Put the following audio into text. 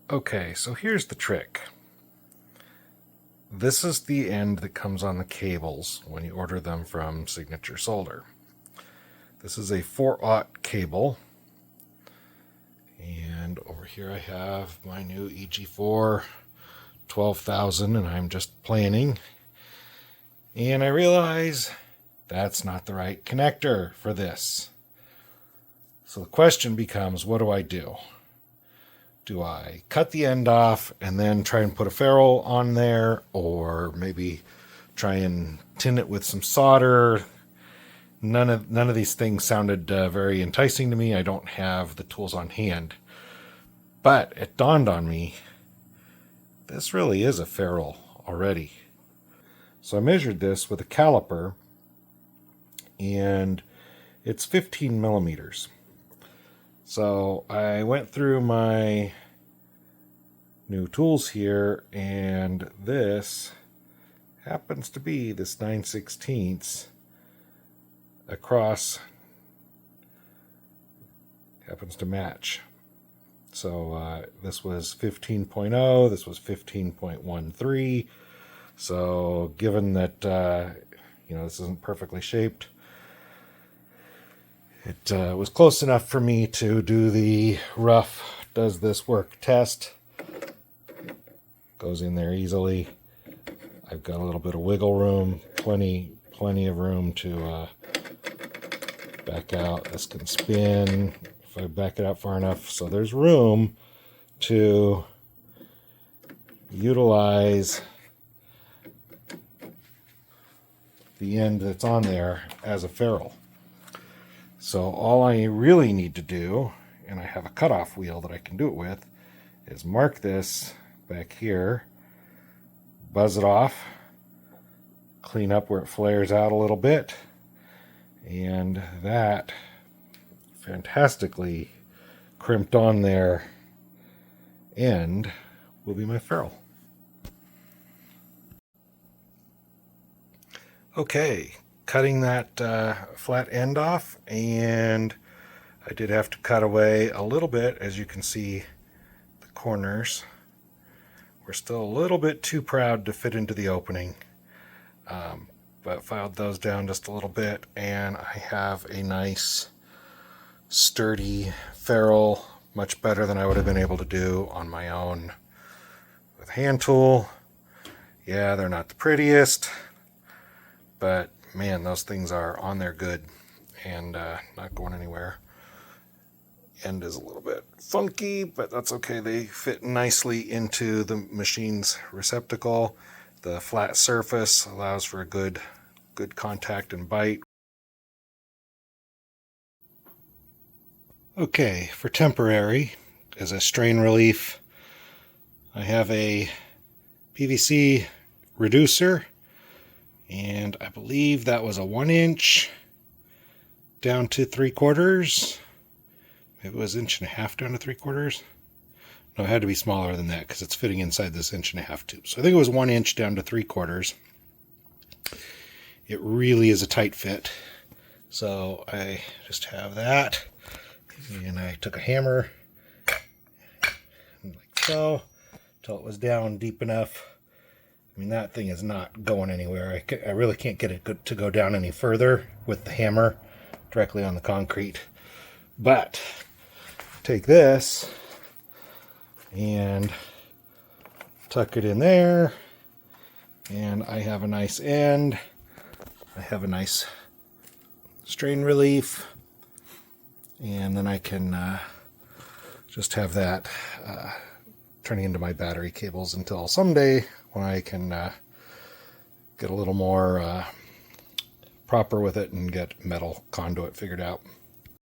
Okay, so here's the trick. This is the end that comes on the cables when you order them from Signature Solder. This is a 4/0 cable. And over here I have my new EG4 12,000, and I'm just planning. And I realize that's not the right connector for this. So the question becomes, what do I do? Do I cut the end off and then try and put a ferrule on there, or maybe try and tin it with some solder? None of these things sounded very enticing to me. I don't have the tools on hand. But it dawned on me, this really is a ferrule already. So I measured this with a caliper, and it's 15 millimeters. So I went through my new tools here, and this happens to be this 9/16 across, happens to match. So this was 15.0, this was 15.13. So given that this isn't perfectly shaped, it was close enough for me to do the rough does this work test. Goes in there easily. I've got a little bit of wiggle room, plenty of room to back out. This can spin if I back it out far enough. So there's room to utilize the end that's on there as a ferrule. So all I really need to do, and I have a cutoff wheel that I can do it with, is mark this back here, buzz it off, clean up where it flares out a little bit, and that fantastically crimped on there end will be my ferrule. Okay, cutting that flat end off, and I did have to cut away a little bit. As you can see, the corners were still a little bit too proud to fit into the opening, but filed those down just a little bit, and I have a nice sturdy ferrule, much better than I would have been able to do on my own with hand tool. Yeah, they're not the prettiest, but man, those things are on there good and not going anywhere. End is a little bit funky, but that's okay. They fit nicely into the machine's receptacle. The flat surface allows for a good contact and bite. Okay, for temporary, as a strain relief, I have a PVC reducer, and I believe that was a 1" down to 3/4. It was 1.5" down to 3/4. No, it had to be smaller than that because it's fitting inside this 1.5" tube. So I think it was 1" down to 3/4. It really is a tight fit. So I just have that, and I took a hammer like so till it was down deep enough. I mean, that thing is not going anywhere. I really can't get it to go down any further with the hammer directly on the concrete. But take this and tuck it in there, and I have a nice end. I have a nice strain relief, and then I can just have that turning into my battery cables until someday when I can get a little more proper with it and get metal conduit figured out.